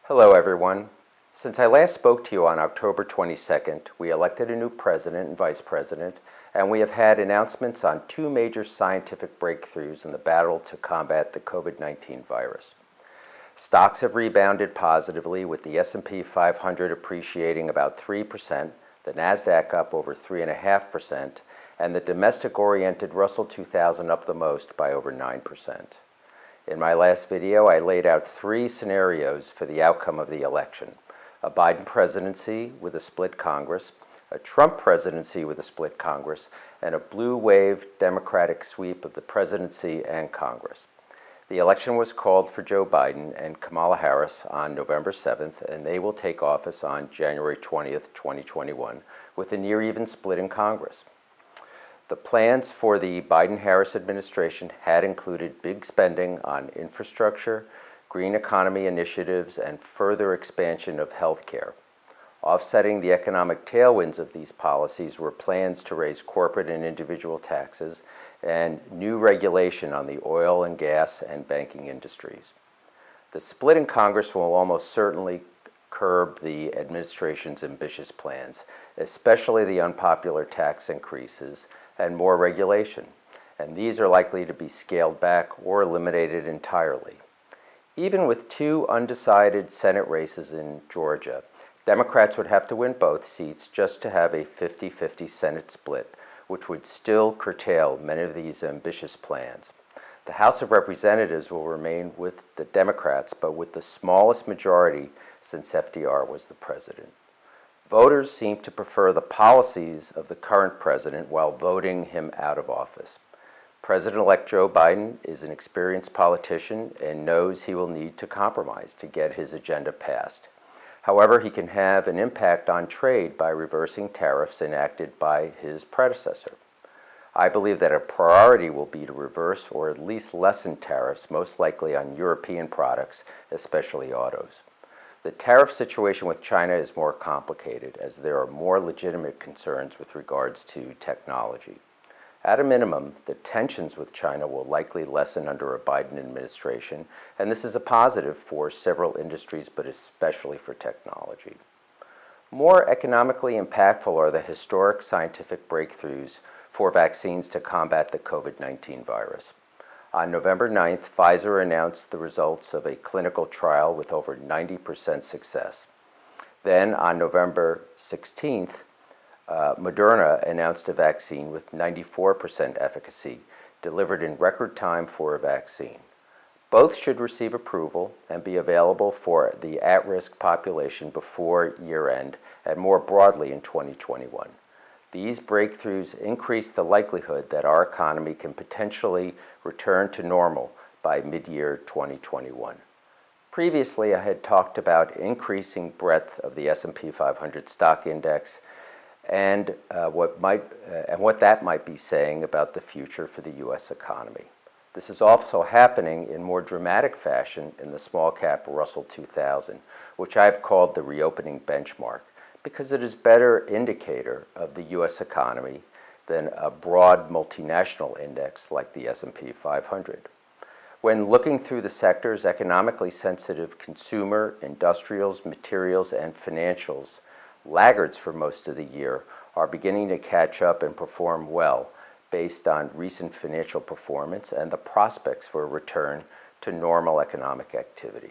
Hello, everyone. Since I last spoke to you on October 22nd, we elected a new president and vice president, and we have had announcements on two major scientific breakthroughs in the battle to combat the COVID-19 virus. Stocks have rebounded positively, with the S&P 500 appreciating about 3%, the NASDAQ up over 3.5%, and the domestic-oriented Russell 2000 up the most by over 9%. In my last video, I laid out three scenarios for the outcome of the election: a Biden presidency with a split Congress, a Trump presidency with a split Congress, and a blue wave Democratic sweep of the presidency and Congress. The election was called for Joe Biden and Kamala Harris on November 7th, and they will take office on January 20th, 2021, with a near-even split in Congress. The plans for the Biden-Harris administration had included big spending on infrastructure, green economy initiatives, and further expansion of health care. Offsetting the economic tailwinds of these policies were plans to raise corporate and individual taxes and new regulation on the oil and gas and banking industries. The split in Congress will almost certainly curb the administration's ambitious plans, especially the unpopular tax increases and more regulation, and these are likely to be scaled back or eliminated entirely. Even with two undecided Senate races in Georgia, Democrats would have to win both seats just to have a 50-50 Senate split, which would still curtail many of these ambitious plans. The House of Representatives will remain with the Democrats, but with the smallest majority since FDR was the president. Voters seem to prefer the policies of the current president while voting him out of office. President-elect Joe Biden is an experienced politician and knows he will need to compromise to get his agenda passed. However, he can have an impact on trade by reversing tariffs enacted by his predecessor. I believe that a priority will be to reverse or at least lessen tariffs, most likely on European products, especially autos. The tariff situation with China is more complicated, as there are more legitimate concerns with regards to technology. At a minimum, the tensions with China will likely lessen under a Biden administration, and this is a positive for several industries, but especially for technology. More economically impactful are the historic scientific breakthroughs for vaccines to combat the COVID-19 virus. On November 9th, Pfizer announced the results of a clinical trial with over 90% success. Then, on November 16th, Moderna announced a vaccine with 94% efficacy, delivered in record time for a vaccine. Both should receive approval and be available for the at-risk population before year-end and more broadly in 2021. These breakthroughs increase the likelihood that our economy can potentially return to normal by mid-year 2021. Previously, I had talked about increasing breadth of the S&P 500 stock index and what that might be saying about the future for the U.S. economy. This is also happening in more dramatic fashion in the small-cap Russell 2000, which I've called the reopening benchmark, because it is a better indicator of the U.S. economy than a broad multinational index like the S&P 500. When looking through the sectors, economically sensitive consumer, industrials, materials, and financials, laggards for most of the year, are beginning to catch up and perform well based on recent financial performance and the prospects for a return to normal economic activity.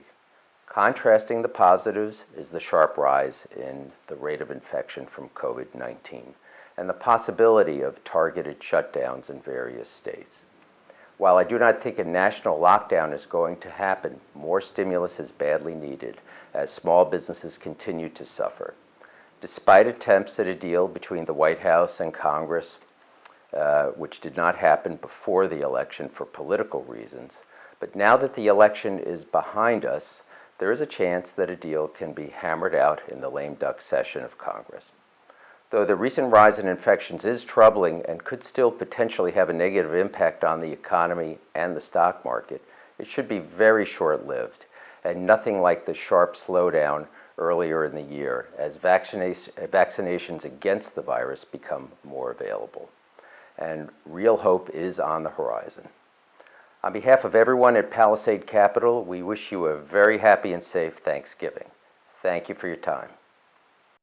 Contrasting the positives is the sharp rise in the rate of infection from COVID-19 and the possibility of targeted shutdowns in various states. While I do not think a national lockdown is going to happen, more stimulus is badly needed as small businesses continue to suffer. Despite attempts at a deal between the White House and Congress, which did not happen before the election for political reasons, but now that the election is behind us, there is a chance that a deal can be hammered out in the lame duck session of Congress. Though the recent rise in infections is troubling and could still potentially have a negative impact on the economy and the stock market, it should be very short-lived and nothing like the sharp slowdown earlier in the year as vaccinations against the virus become more available. And real hope is on the horizon. On behalf of everyone at Palisade Capital, we wish you a very happy and safe Thanksgiving. Thank you for your time.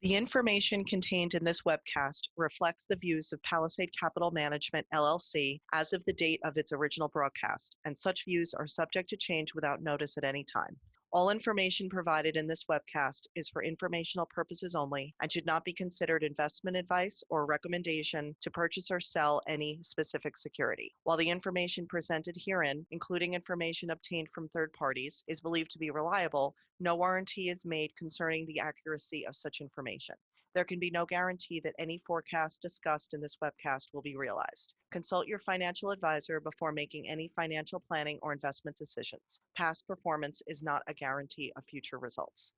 The information contained in this webcast reflects the views of Palisade Capital Management, LLC, as of the date of its original broadcast, and such views are subject to change without notice at any time. All information provided in this webcast is for informational purposes only and should not be considered investment advice or recommendation to purchase or sell any specific security. While the information presented herein, including information obtained from third parties, is believed to be reliable, no warranty is made concerning the accuracy of such information. There can be no guarantee that any forecast discussed in this webcast will be realized. Consult your financial advisor before making any financial planning or investment decisions. Past performance is not a guarantee of future results.